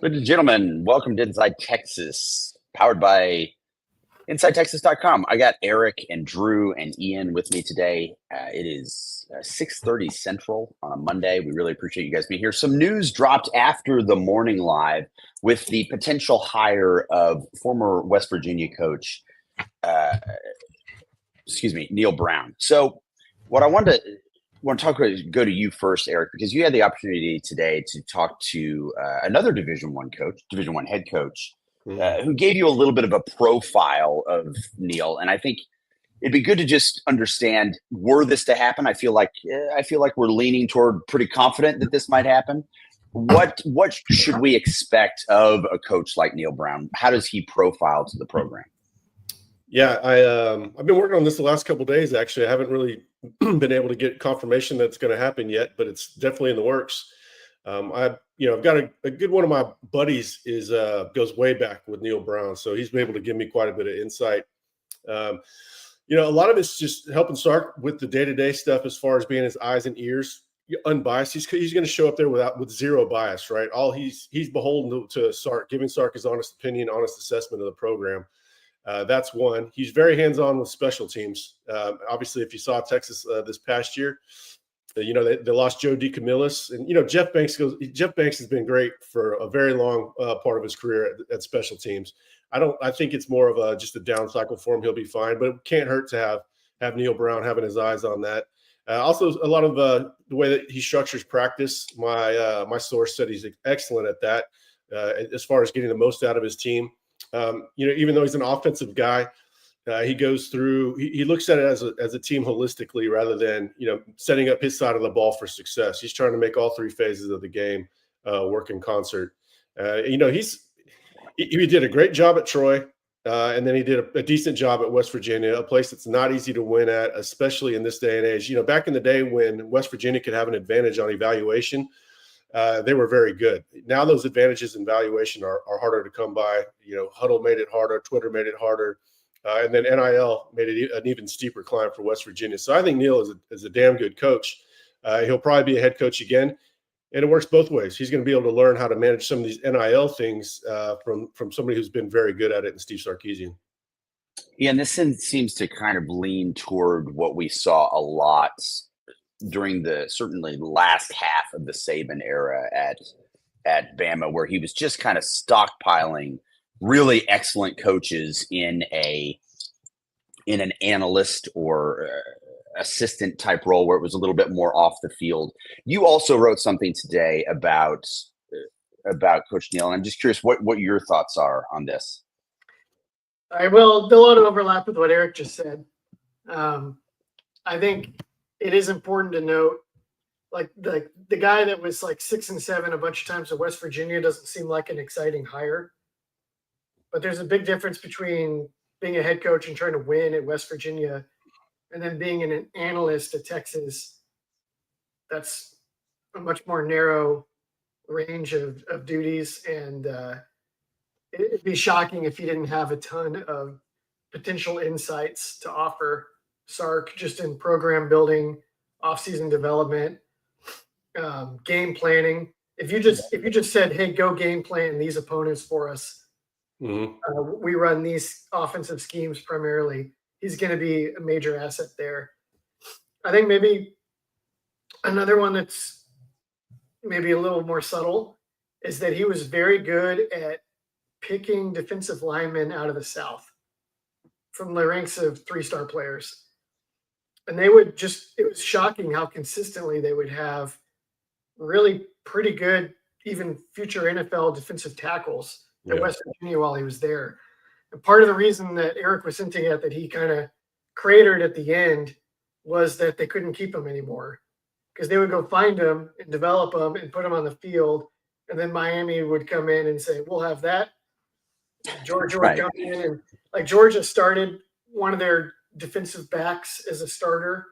Ladies and gentlemen, welcome to Inside Texas, powered by InsideTexas.com. I got Eric and Drew and Ian with me today. It is 6:30 Central on a Monday. We really appreciate you guys being here. Some news dropped after the morning live with the potential hire of former West Virginia coach, Neal Brown. So what I wanted to go to you first, Eric, because you had the opportunity today to talk to another Division One head coach, who gave you a little bit of a profile of Neal, and I think it'd be good to just understand, were this to happen. I feel like we're leaning toward pretty confident that this might happen. What should we expect of a coach like Neal Brown? How does he profile to the program? Yeah, I've been working on this the last couple of days. Actually, I haven't really been able to get confirmation that's going to happen yet, but it's definitely in the works. I've got a good one of my buddies goes way back with Neal Brown, so he's been able to give me quite a bit of insight. A lot of it's just helping Sark with the day-to-day stuff as far as being his eyes and ears, unbiased. He's going to show up there with zero bias, right? All he's beholden to Sark, giving Sark his honest opinion, honest assessment of the program. That's one. He's very hands-on with special teams. Obviously, if you saw Texas this past year, they lost Joe DeCamillis, and Jeff Banks has been great for a very long part of his career at special teams. I think it's more of just a down cycle for him. He'll be fine, but it can't hurt to have Neal Brown having his eyes on that. Also, a lot of the way that he structures practice. My source said he's excellent at that, as far as getting the most out of his team. Even though he's an offensive guy, he goes through. He looks at it as a team holistically, rather than setting up his side of the ball for success. He's trying to make all three phases of the game work in concert. He did a great job at Troy, and then he did a decent job at West Virginia, a place that's not easy to win at, especially in this day and age. Back in the day when West Virginia could have an advantage on evaluation, they were very good. Now those advantages in valuation are harder to come by. Huddle made it harder, Twitter made it harder, and then NIL made it an even steeper climb for West Virginia. So I think Neal is a damn good coach. He'll probably be a head coach again, and it works both ways. He's going to be able to learn how to manage some of these NIL things from somebody who's been very good at it, in Steve Sarkisian. Yeah, and this seems to kind of lean toward what we saw a lot during the certainly last half of the Saban era at Bama, where he was just kind of stockpiling really excellent coaches in an analyst or assistant type role, where it was a little bit more off the field. You also wrote something today about Coach Neal, and I'm just curious what your thoughts are on this. All right, well, a lot of overlap with what Eric just said. I think it is important to note, like the guy that was like 6 and 7 a bunch of times at West Virginia doesn't seem like an exciting hire. But there's a big difference between being a head coach and trying to win at West Virginia and then being an analyst at Texas. That's a much more narrow range of duties. And it'd be shocking if he didn't have a ton of potential insights to offer Sark, just in program building, off-season development, game planning. If you just said, "Hey, go game plan these opponents for us," we run these offensive schemes primarily, he's going to be a major asset there. I think maybe another one that's maybe a little more subtle is that he was very good at picking defensive linemen out of the South from the ranks of 3-star players. And it was shocking how consistently they would have really pretty good, even future NFL defensive tackles at West Virginia while he was there. And part of the reason that Eric was hinting at that he kind of cratered at the end was that they couldn't keep him anymore, because they would go find him and develop him and put him on the field. And then Miami would come in and say, "We'll have that." Georgia would come in, and like Georgia started one of their defensive backs as a starter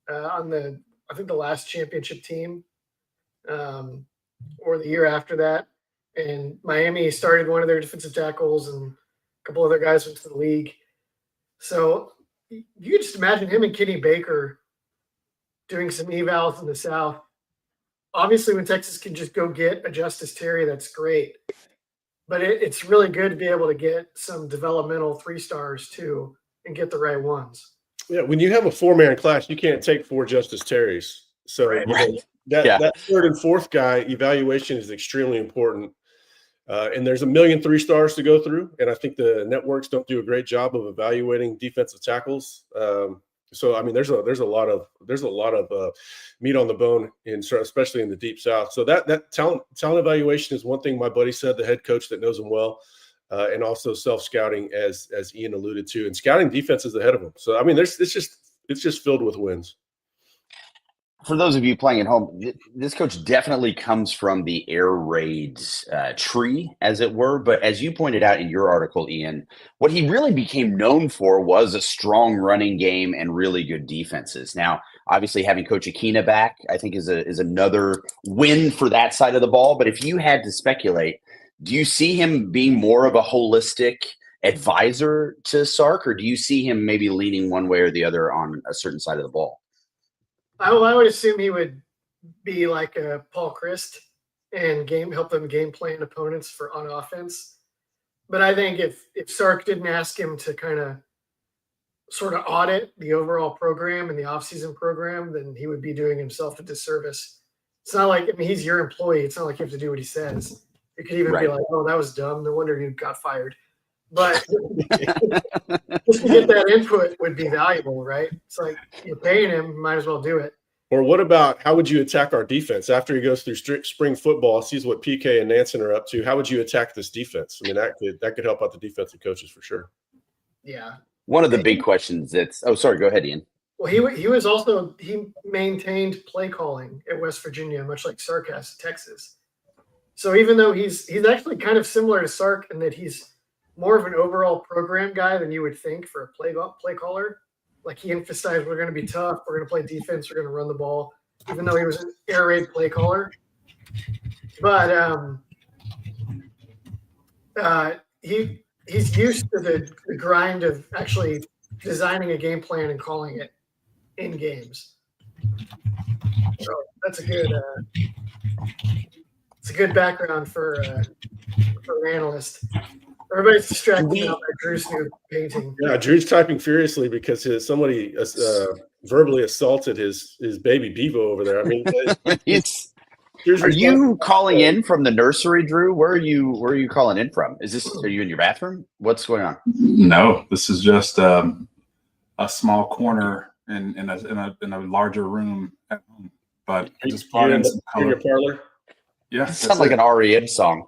on the last championship team, or the year after that. And Miami started one of their defensive tackles, and a couple other guys went to the league. So you just imagine him and Kenny Baker doing some evals in the South obviously when Texas can just go get a Justice Terry, that's great. But it's really good to be able to get some developmental 3-stars too and get the right ones. Yeah, when you have a 4-man class, you can't take 4 Justice Terrys. So Right. that third and fourth guy evaluation is extremely important. And there's a million 3-stars to go through, and I think the networks don't do a great job of evaluating defensive tackles. So I mean, there's a lot of meat on the bone, especially in the Deep South. So that talent evaluation is one thing my buddy said, the head coach that knows him well, and also self-scouting, as Ian alluded to, and scouting defenses ahead of him. So I mean, it's just filled with wins. For those of you playing at home, this coach definitely comes from the air raids tree, as it were. But as you pointed out in your article, Ian, what he really became known for was a strong running game and really good defenses. Now, obviously, having Coach Aquina back, I think, is another win for that side of the ball. But if you had to speculate, do you see him being more of a holistic advisor to Sark, or do you see him maybe leaning one way or the other on a certain side of the ball? I would assume he would be like a Paul Christ and help them game plan opponents on offense. But I think if Sark didn't ask him to kind of sort of audit the overall program and the offseason program, then he would be doing himself a disservice. It's not like, I mean, he's your employee. It's not like you have to do what he says. You could even be like, oh, that was dumb. No wonder you got fired. But just to get that input would be valuable, right? It's like you're paying him, might as well do it. Or what about, how would you attack our defense after he goes through spring football, sees what PK and Nansen are up to? How would you attack this defense? I mean, that could help out the defensive coaches for sure. Yeah. One of the big questions sorry, go ahead, Ian. Well, he maintained play calling at West Virginia, much like Sark has at Texas. So even though he's actually kind of similar to Sark in that he's more of an overall program guy than you would think for a play caller. Like he emphasized, we're going to be tough, we're going to play defense, we're going to run the ball, even though he was an air raid play caller. But he's used to the grind of actually designing a game plan and calling it in games. So that's a good background for an analyst. Everybody's distracted now by Drew's new painting. Yeah, Drew's typing furiously because somebody verbally assaulted his baby Bevo over there. I mean, are you calling in from the nursery, Drew? Where are you calling in from? Are you in your bathroom? What's going on? No, this is just a small corner in a larger room at home. But I just brought in some color. In your parlor? Yeah, sounds like an REM song.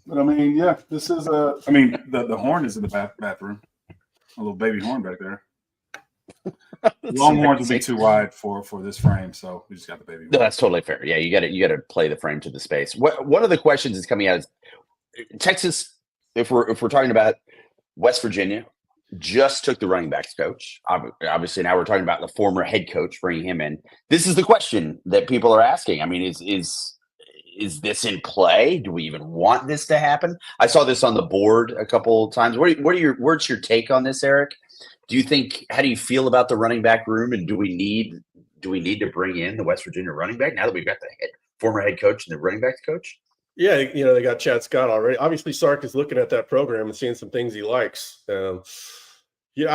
But I mean, yeah, this is the horn is in the bathroom. A little baby horn back there. Long horns would be too wide for this frame, so we just got the baby horn. No, that's totally fair. Yeah, you got to play the frame to the space. One of the questions that's coming out is Texas. If we're talking about West Virginia, just took the running backs coach. Obviously, now we're talking about the former head coach, bringing him in. This is the question that people are asking. I mean, is this in play? Do we even want this to happen? I saw this on the board a couple of times. What's your take on this, Eric? How do you feel about the running back room, and do we need to bring in the West Virginia running back now that we've got the former head coach and the running backs coach? Yeah, they got Chad Scott already. Obviously, Sark is looking at that program and seeing some things he likes. I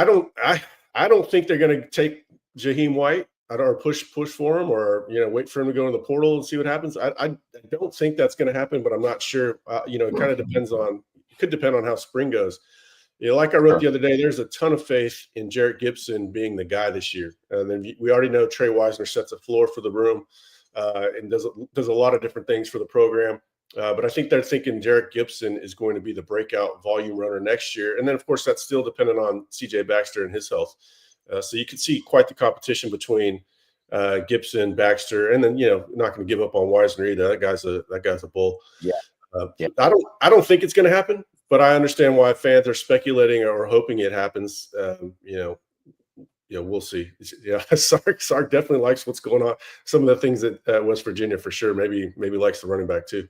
don't think they're going to take Jaheim White. Or push for him, or wait for him to go in the portal and see what happens. I don't think that's going to happen, but I'm not sure. It kind of could depend on how spring goes. Like I wrote the other day, there's a ton of faith in Jarrett Gibson being the guy this year. And then we already know Trey Wisner sets a floor for the room and does a lot of different things for the program. But I think they're thinking Jarrett Gibson is going to be the breakout volume runner next year. And then, of course, that's still dependent on C.J. Baxter and his health. So you could see quite the competition between Gibson, Baxter, and then not going to give up on Wisner either. That guy's a bull. Yeah. I don't think it's going to happen, but I understand why fans are speculating or hoping it happens. We'll see. Sark definitely likes what's going on. Some of the things that West Virginia for sure maybe likes the running back too.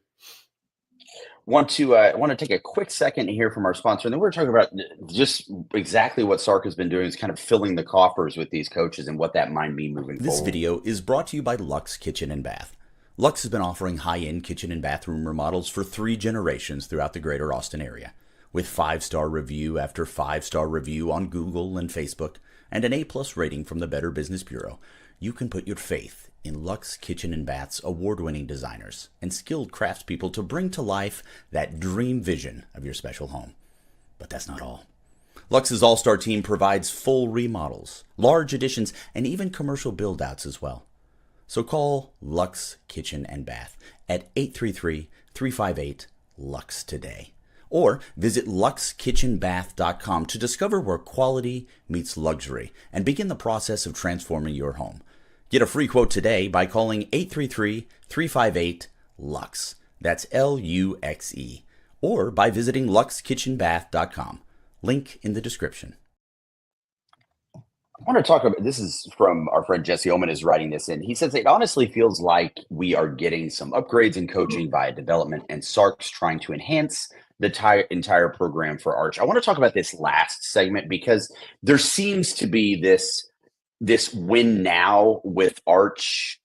Want to take a quick second to hear from our sponsor, and then we're talking about just exactly what Sark has been doing, is kind of filling the coffers with these coaches and what that might mean moving forward. This video is brought to you by Luxe Kitchen and Bath. Luxe has been offering high-end kitchen and bathroom remodels for 3 generations throughout the greater Austin area. With 5-star review after 5-star review on Google and Facebook, and an A+ rating from the Better Business Bureau, you can put your faith in Luxe Kitchen and Bath's award-winning designers and skilled craftspeople to bring to life that dream vision of your special home. But that's not all. Luxe's all-star team provides full remodels, large additions, and even commercial build-outs as well. So call Luxe Kitchen and Bath at 833-358-LUXE today. Or visit luxekitchenbath.com to discover where quality meets luxury and begin the process of transforming your home. Get a free quote today by calling 833-358-LUXE. That's LUXE. Or by visiting luxekitchenbath.com. Link in the description. I want to talk about, this is from our friend Jesse Oman is writing this in. He says, it honestly feels like we are getting some upgrades in coaching via development and Sark's trying to enhance the entire program for Arch. I want to talk about this last segment because there seems to be this win now with Arch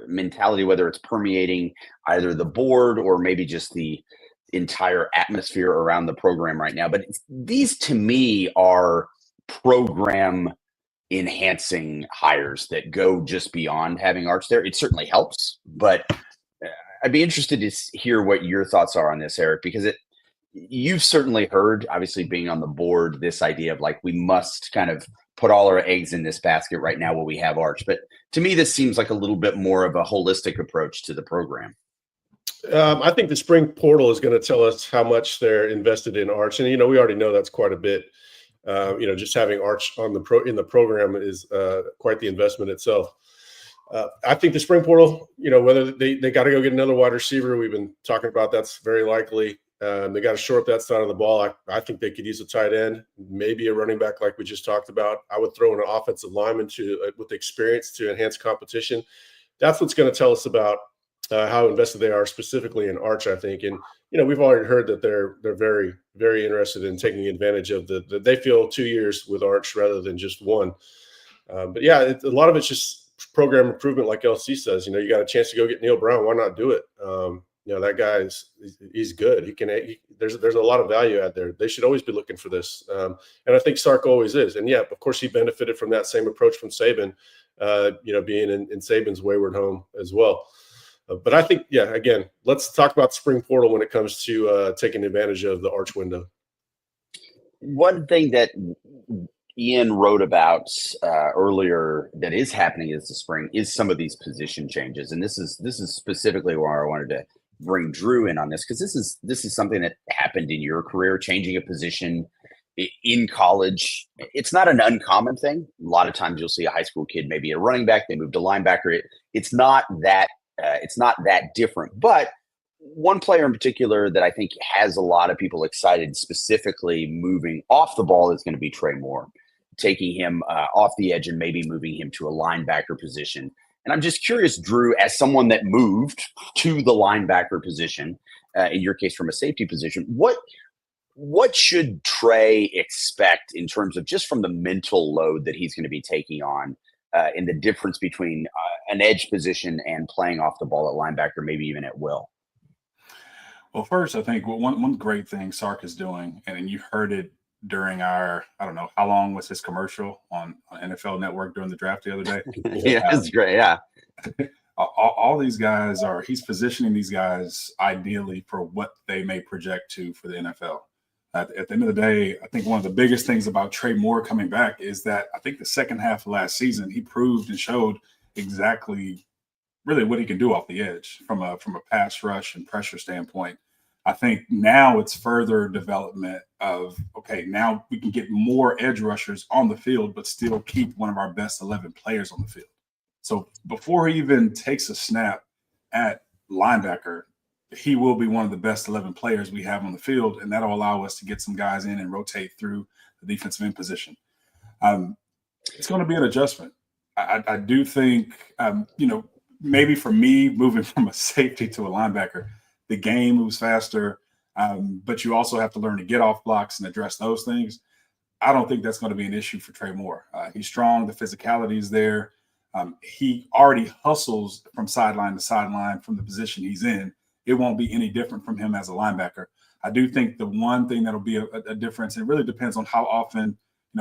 mentality, whether it's permeating either the board or maybe just the entire atmosphere around the program right now. But these to me are program enhancing hires that go just beyond having Arch there. It certainly helps, but I'd be interested to hear what your thoughts are on this, Eric, because you've certainly heard, obviously being on the board, this idea of like, we must kind of put all our eggs in this basket right now while we have Arch. But to me, this seems like a little bit more of a holistic approach to the program. I think the spring portal is going to tell us how much they're invested in Arch. And, we already know that's quite a bit. Just having Arch in the program is quite the investment itself. I think the spring portal, whether they got to go get another wide receiver, we've been talking about, that's very likely. They got to shore up that side of the ball. I think they could use a tight end, maybe a running back like we just talked about. I would throw in an offensive lineman with experience to enhance competition. That's what's going to tell us about how invested they are specifically in Arch, I think. And, we've already heard that they're very, very interested in taking advantage of they feel 2 years with Arch rather than just one. But yeah, a lot of it's just program improvement. Like LC says, you got a chance to go get Neal Brown. Why not do it? That guy he's good. There's a lot of value out there. They should always be looking for this. And I think Sark always is. And yeah, of course he benefited from that same approach from Saban, being in Saban's wayward home as well. But I think, yeah, again, let's talk about spring portal when it comes to taking advantage of the Arch window. One thing that Ian wrote about earlier that is happening this spring is some of these position changes. And this is specifically where I wanted to bring Drew in on this, because this is something that happened in your career, changing a position in college. It's not an uncommon thing. A lot of times you'll see a high school kid, maybe a running back, they move to linebacker. It's not that different. But one player in particular that I think has a lot of people excited, specifically moving off the ball, is going to be Trey Moore, taking him off the edge and maybe moving him to a linebacker position. And I'm just curious, Drew, as someone that moved to the linebacker position, in your case from a safety position, what should Trey expect in terms of just from the mental load that he's going to be taking on in the difference between an edge position and playing off the ball at linebacker, maybe even at will? Well, first, I think one great thing Sark is doing, and you heard it during our, I don't know, how long was his commercial on NFL Network during the draft the other day? Yeah, it's great. Yeah. All these guys he's positioning these guys ideally for what they may project to for the NFL. At the end of the day, I think one of the biggest things about Trey Moore coming back is that I think the second half of last season, he proved and showed exactly really what he can do off the edge from a pass rush and pressure standpoint. I think now it's further development of, okay, now we can get more edge rushers on the field, but still keep one of our best 11 players on the field. So before he even takes a snap at linebacker, he will be one of the best 11 players we have on the field, and that'll allow us to get some guys in and rotate through the defensive end position. It's going to be an adjustment. I do think, maybe for me, moving from a safety to a linebacker, the game moves faster, but you also have to learn to get off blocks and address those things. I don't think that's going to be an issue for Trey Moore. He's strong. The physicality is there. He already hustles from sideline to sideline from the position he's in. It won't be any different from him as a linebacker. I do think the one thing that'll be a difference, and it really depends on how often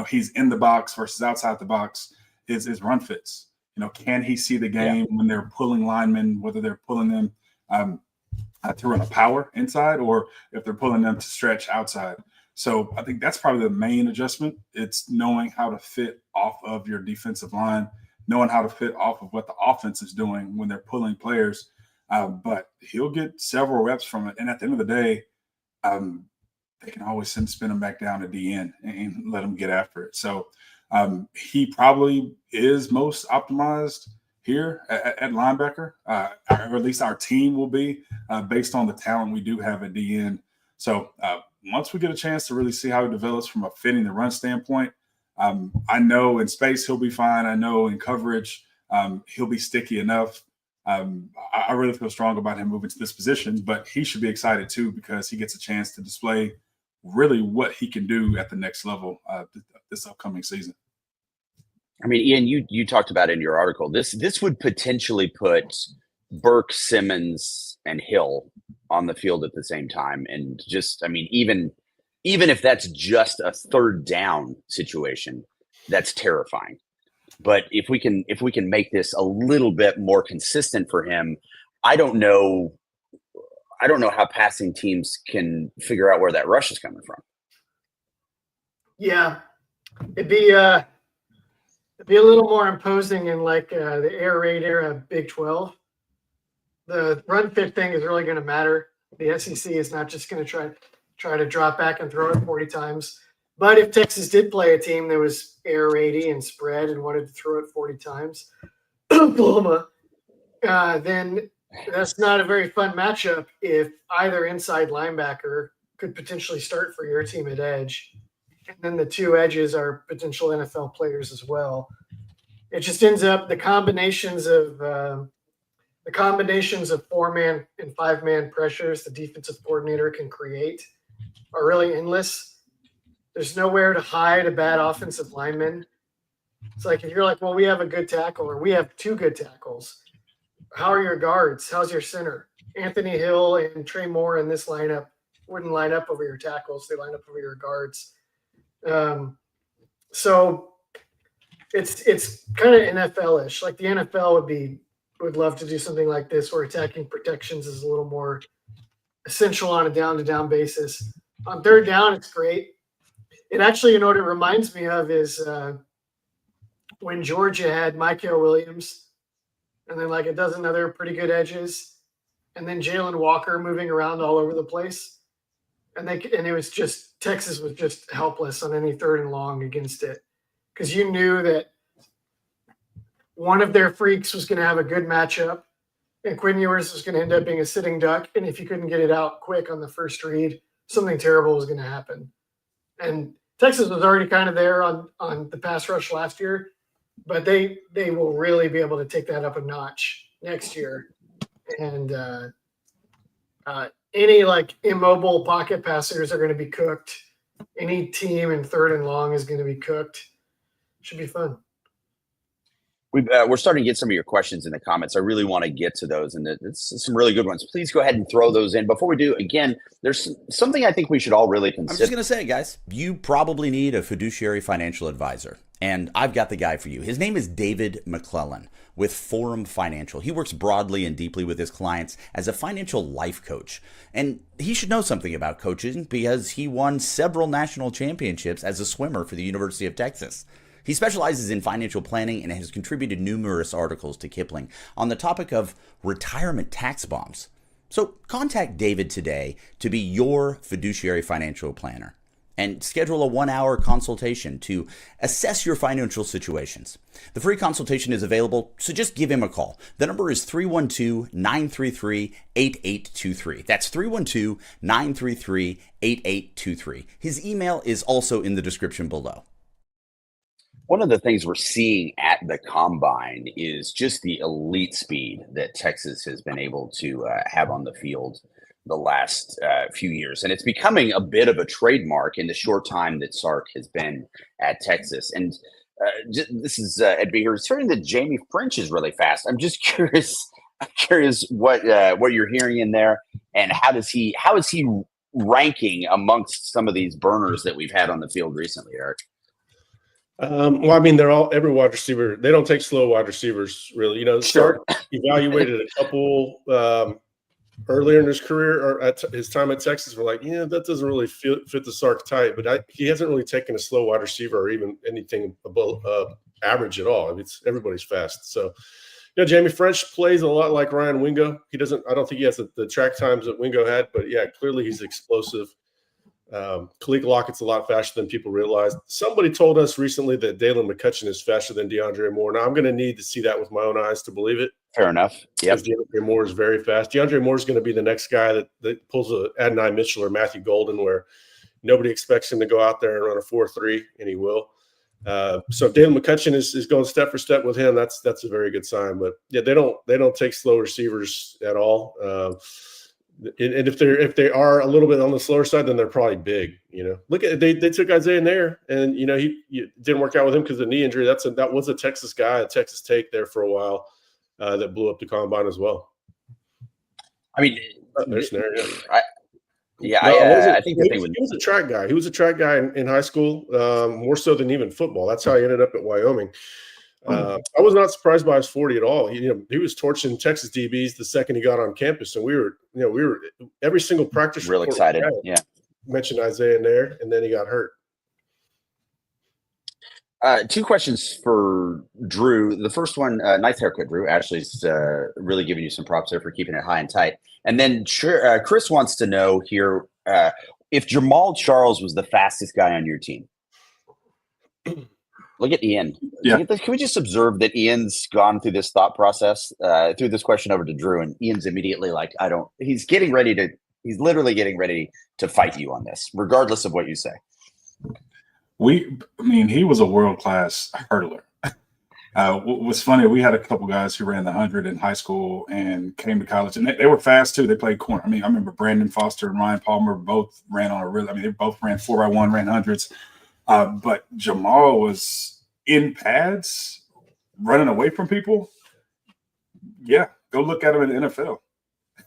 he's in the box versus outside the box, is run fits. Can he see the game when they're pulling linemen, whether they're pulling them to run a power inside or if they're pulling them to stretch outside. So I think that's probably the main adjustment. It's knowing how to fit off of your defensive line, knowing how to fit off of what the offense is doing when they're pulling players. But he'll get several reps from it. And at the end of the day, they can always spin him back down to DN and let him get after it. So he probably is most optimized here at linebacker, or at least our team will be based on the talent we do have at DN. So once we get a chance to really see how he develops from a fitting the run standpoint, I know in space he'll be fine. I know in coverage he'll be sticky enough. I really feel strong about him moving to this position, but he should be excited too because he gets a chance to display really what he can do at the next level this upcoming season. I mean, Ian, you talked about in your article, this would potentially put Burke, Simmons, and Hill on the field at the same time. And just, I mean, even if that's just a third down situation, that's terrifying. But if we can make this a little bit more consistent for him, I don't know how passing teams can figure out where that rush is coming from. Yeah, it'd be a little more imposing in like the air raid era of Big 12. The run fit thing is really going to matter. The SEC is not just going to try to drop back and throw it 40 times. But if Texas did play a team that was air raidy and spread and wanted to throw it 40 times, Oklahoma, then that's not a very fun matchup if either inside linebacker could potentially start for your team at edge. And then the two edges are potential NFL players as well. It just ends up the combinations of 4-man and 5-man pressures the defensive coordinator can create are really endless. There's nowhere to hide a bad offensive lineman. It's like if you're like, well, we have a good tackle or we have two good tackles. How are your guards? How's your center? Anthony Hill and Trey Moore in this lineup wouldn't line up over your tackles. They line up over your guards. So it's kind of NFL-ish. Like the NFL would love to do something like this where attacking protections is a little more essential on a down-to-down basis. On third down, it's great. It actually, what it reminds me of is when Georgia had Michael Williams and then like a dozen other pretty good edges and then Jalen Walker moving around all over the place. And it was just Texas was just helpless on any third and long against it because you knew that one of their freaks was going to have a good matchup and Quinn Ewers was going to end up being a sitting duck. And if you couldn't get it out quick on the first read, something terrible was going to happen. And Texas was already kind of there on the pass rush last year, but they will really be able to take that up a notch next year. And any like immobile pocket passers are going to be cooked. Any team in third and long is going to be cooked. Should be fun. We're starting to get some of your questions in the comments. I really want to get to those, and it's some really good ones. Please go ahead and throw those in. Before we do, again, there's something I think we should all really consider. I'm just going to say, guys, you probably need a fiduciary financial advisor, and I've got the guy for you. His name is David McClellan with Forum Financial. He works broadly and deeply with his clients as a financial life coach, and he should know something about coaching because he won several national championships as a swimmer for the University of Texas. He specializes in financial planning and has contributed numerous articles to Kiplinger on the topic of retirement tax bombs. So contact David today to be your fiduciary financial planner and schedule a 1-hour consultation to assess your financial situations. The free consultation is available, so just give him a call. The number is 312-933-8823. That's 312-933-8823. His email is also in the description below. One of the things we're seeing at the Combine is just the elite speed that Texas has been able to have on the field the last few years. And it's becoming a bit of a trademark in the short time that Sark has been at Texas. And this is Ed B here. It's hearing that Jamie French is really fast. I'm just curious. I'm curious what you're hearing in there, and how is he ranking amongst some of these burners that we've had on the field recently, Eric? Well, I mean, every wide receiver. They don't take slow wide receivers, really. You know, Sark evaluated a couple earlier in his career or at his time at Texas. We're like, yeah, that doesn't really fit the Sark type. But he hasn't really taken a slow wide receiver or even anything above average at all. I mean, everybody's fast. So, you know, Jamie French plays a lot like Ryan Wingo. He doesn't. I don't think he has the track times that Wingo had, but yeah, clearly he's explosive. Khalil Lockett's a lot faster than people realize. Somebody told us recently that Dalen McCutcheon is faster than DeAndre Moore. Now, I'm going to need to see that with my own eyes to believe it. Fair enough. Yeah, DeAndre Moore is very fast. DeAndre Moore is going to be the next guy that pulls a Adonai Mitchell or Matthew Golden, where nobody expects him to go out there and run a 4.3, and he will. So if Dalen McCutcheon is going step for step with him, that's a very good sign. But yeah, they don't take slow receivers at all. And if they are a little bit on the slower side, then they're probably big. You know, look at they took Isaiah Nair, and you know he didn't work out with him because of the knee injury. That was a Texas guy, a Texas take there for a while, that blew up the combine as well. I mean, there's Nair. I think the thing he was a track guy. He was a track guy in high school, more so than even football. That's how he ended up at Wyoming. I was not surprised by his 40 at all. He was torching Texas DBs the second he got on campus, and we were every single practice real excited. Yeah, mentioned Isaiah Nair, and then he got hurt. Two questions for Drew. The first one, nice haircut, Drew. Ashley's really giving you some props there for keeping it high and tight. And then Chris wants to know here if Jamal Charles was the fastest guy on your team. Look at Ian. Yeah. Can we just observe that Ian's gone through this thought process, threw this question over to Drew, and Ian's immediately like, he's literally getting ready to fight you on this, regardless of what you say. He was a world-class hurdler. What's funny, we had a couple guys who ran the 100 in high school and came to college, and they were fast too. They played corner. I mean, I remember Brandon Foster and Ryan Palmer both ran they both ran 4x1, ran hundreds. But Jamal was in pads, running away from people. Yeah, go look at him in the NFL.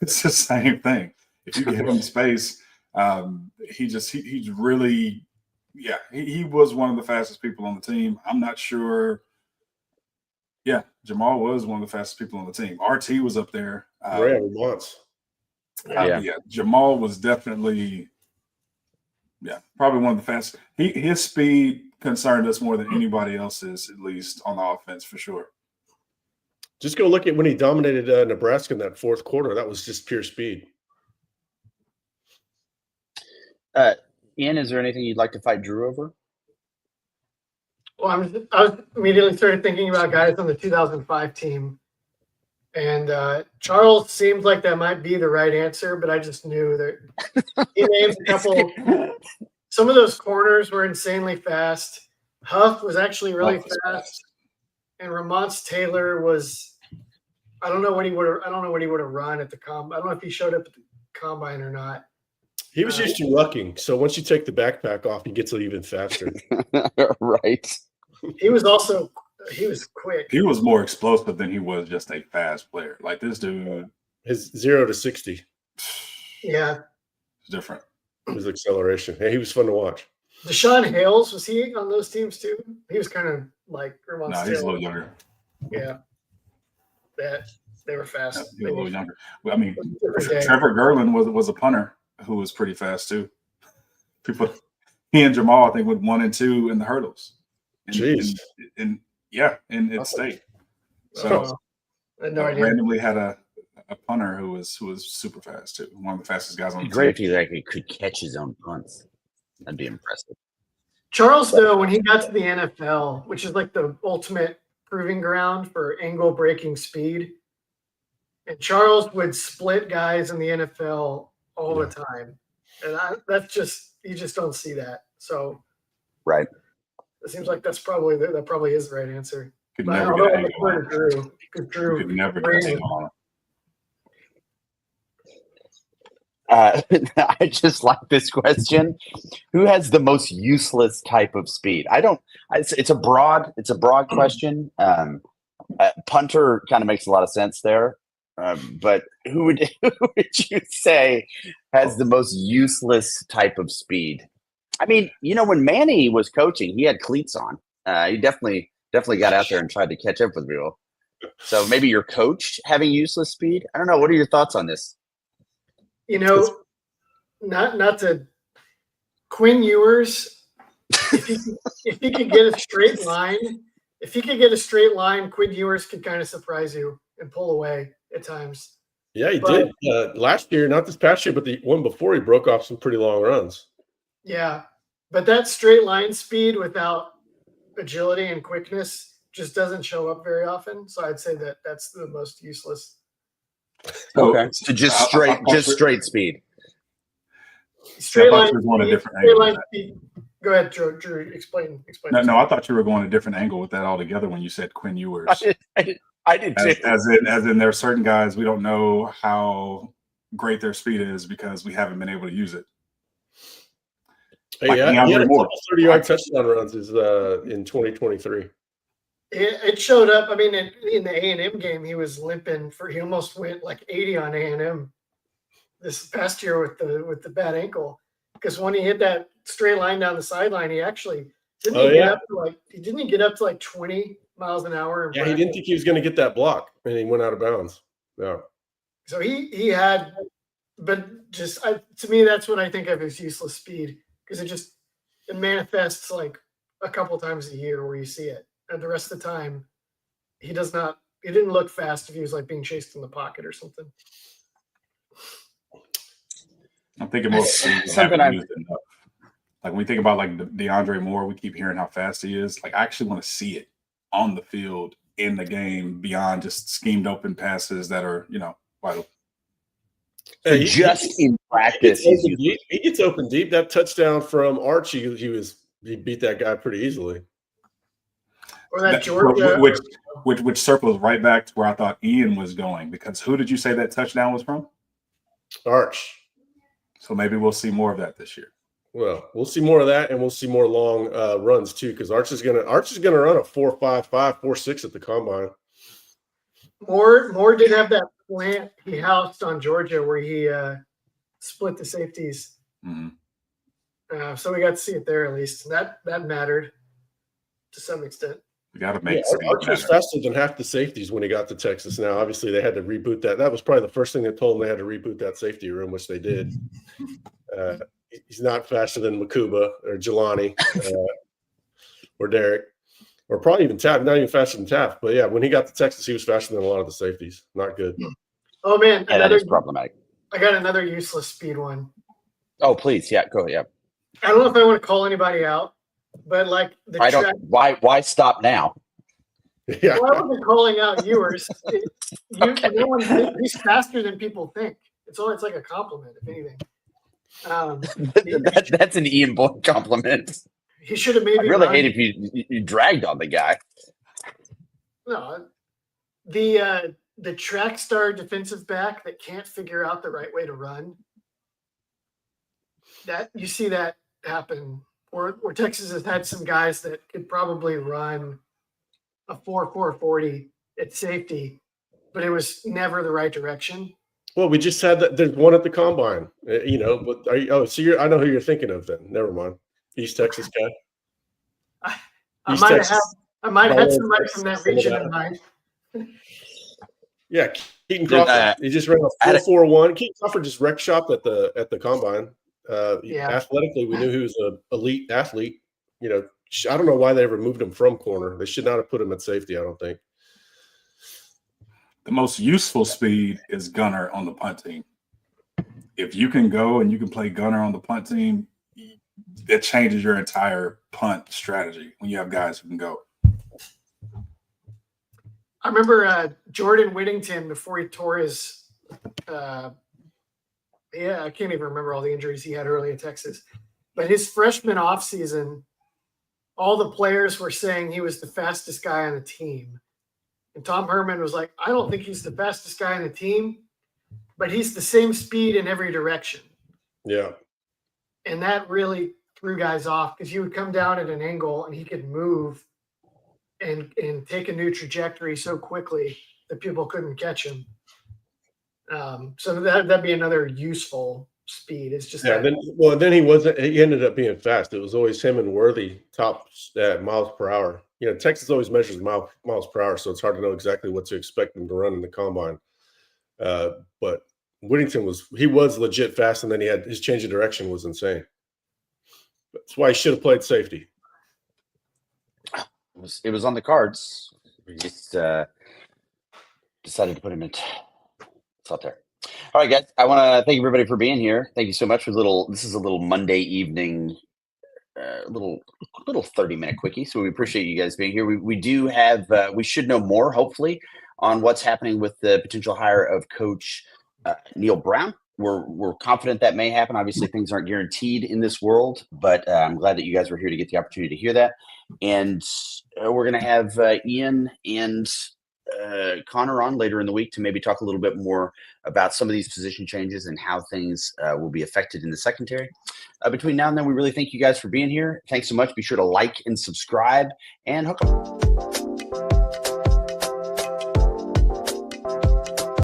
It's the same thing. If you give him space, he's really, he was one of the fastest people on the team. I'm not sure. Yeah, Jamal was one of the fastest people on the team. RT was up there. Ran once. Jamal was definitely, probably one of the fastest. His speed concerned us more than anybody else's, at least on the offense, for sure. Just go look at when he dominated Nebraska in that fourth quarter. That was just pure speed. Ian, is there anything you'd like to fight Drew over? Well, I was immediately started thinking about guys on the 2005 team, and Charles seems like that might be the right answer, but I just knew that he named a couple. Some of those corners were insanely fast. Huff was actually really fast, and Ramonce Taylor was. I don't know what he would have run at the combine. I don't know if he showed up at the combine or not. He was used to rucking, so once you take the backpack off, he gets even faster. Right. He was quick. He was more explosive than he was just a fast player. Like this dude. His 0 to 60. Yeah. It's different. His acceleration. Yeah, he was fun to watch. Deshaun Hales, was he on those teams too? He was kind of like Ramonce Taylor. He's a little younger. Yeah. They were fast. He was a little younger. I mean, Trevor Gerlin was a punter who was pretty fast too. He and Jamal, I think, went 1 and 2 in the hurdles. Jeez. In state. So I had no idea. Randomly had a punter who was super fast too. One of the fastest guys on the team. Great if he could catch his own punts. That'd be impressive. Charles, though, when he got to the NFL, which is like the ultimate proving ground for angle breaking speed, and Charles would split guys in the NFL all the time, and you just don't see that. So, right. It seems like that probably is the right answer. Could never get an angle on. Drew Could never get an angle on. I just like this question. Who has the most useless type of speed? I don't. It's a broad. It's a broad question. Punter kind of makes a lot of sense there. But who would who would you say has the most useless type of speed? I mean, when Manny was coaching, he had cleats on. He definitely got out there and tried to catch up with people. So maybe your coach having useless speed. I don't know. What are your thoughts on this? Not to Quinn Ewers. If he could get a straight line, Quinn Ewers could kind of surprise you and pull away at times. Yeah, he did last year, not this past year, but the one before, he broke off some pretty long runs. Yeah, but that straight line speed without agility and quickness just doesn't show up very often. So I'd say that's the most useless. Okay, so just straight speed. Straight line speed. Go ahead, Drew. Explain. No, I thought you were going a different angle with that altogether when you said Quinn Ewers. I did too. As in, there are certain guys we don't know how great their speed is because we haven't been able to use it. He had 30-yard touchdown runs in 2023. It showed up. I mean, in the A&M game, he was limping he almost went like 80 on A&M this past year with the bad ankle, because when he hit that straight line down the sideline, he actually didn't he get up to like 20 miles an hour. Yeah, he didn't think he was going to get that block, and he went out of bounds. Yeah. So he had, but just to me, that's what I think of as useless speed, because it manifests like a couple times a year where you see it, and the rest of the time, he didn't look fast if he was like being chased in the pocket or something. I'm thinking more something I used enough. Like when we think about like DeAndre Moore, we keep hearing how fast he is. Like I actually want to see it on the field in the game beyond just schemed open passes that are, vital. So just in practice, he gets open deep. That touchdown from Archie, he beat that guy pretty easily. Or that Georgia, which circles right back to where I thought Ian was going, because who did you say that touchdown was from? Arch. So maybe we'll see more of that this year. Well, we'll see more of that, and we'll see more long runs too, because Arch is gonna run a 4.55, 4.6 at the combine. Moore did have that plant he housed on Georgia where he split the safeties. Mm-hmm. So we got to see it there at least. That mattered to some extent. We got to make Arch was faster than half the safeties when he got to Texas. Now, obviously, they had to reboot that. That was probably the first thing they told him, they had to reboot that safety room, which they did. He's not faster than Makuba or Jelani or Derek, or probably even Taft. Not even faster than Taft. But yeah, when he got to Texas, he was faster than a lot of the safeties. Not good. Oh man, that is problematic. I got another useless speed one. Oh please, yeah, go ahead. Yeah. I don't know if I want to call anybody out, but like why stop now? Yeah. Well, I wasn't calling out Ewers. He's faster than people think. It's like a compliment, if anything. That's an Ian Boyd compliment. He should have maybe. I really hate if you dragged on the guy. No, the track star defensive back that can't figure out the right way to run. That you see that happen, or Texas has had some guys that could probably run a 4.40 at safety, but it was never the right direction. Well, we just had that. There's one at the combine, But I know who you're thinking of. Then never mind. East Texas guy. I might have had somebody from that region in mind. Yeah, Keaton Crawford. He just ran a 4.41. Keaton Crawford just wreck shopped at the combine. Athletically, we knew he was an elite athlete. I don't know why they ever moved him from corner. They should not have put him at safety, I don't think. The most useful speed is gunner on the punt team. If you can go and you can play gunner on the punt team, it changes your entire punt strategy when you have guys who can go. I remember Jordan Whittington before he tore his I can't even remember all the injuries he had early in Texas. But his freshman offseason, all the players were saying he was the fastest guy on the team. And Tom Herman was like, I don't think he's the fastest guy on the team. but he's the same speed in every direction. Yeah. And that really threw guys off because he would come down at an angle and he could move and take a new trajectory so quickly that people couldn't catch him. So that'd be another useful speed. It's just Yeah. Then he ended up being fast. It was always him and Worthy top miles per hour. You know, Texas always measures miles per hour, so it's hard to know exactly what to expect him to run in the combine. But Whittington was legit fast, and then he had his change of direction was insane. That's why he should have played safety. It was on the cards. We just decided to put him in. It's out there. All right, guys. I want to thank everybody for being here. Thank you so much for this is a little Monday evening, little 30-minute quickie. So we appreciate you guys being here. We do have, we should know more, hopefully, on what's happening with the potential hire of Coach Neal Brown. We're confident that may happen. Obviously, things aren't guaranteed in this world, but I'm glad that you guys were here to get the opportunity to hear that. And we're going to have Ian and Connor on later in the week to maybe talk a little bit more about some of these position changes and how things will be affected in the secondary. Between now and then, we really thank you guys for being here. Thanks so much. Be sure to like and subscribe and hook 'em.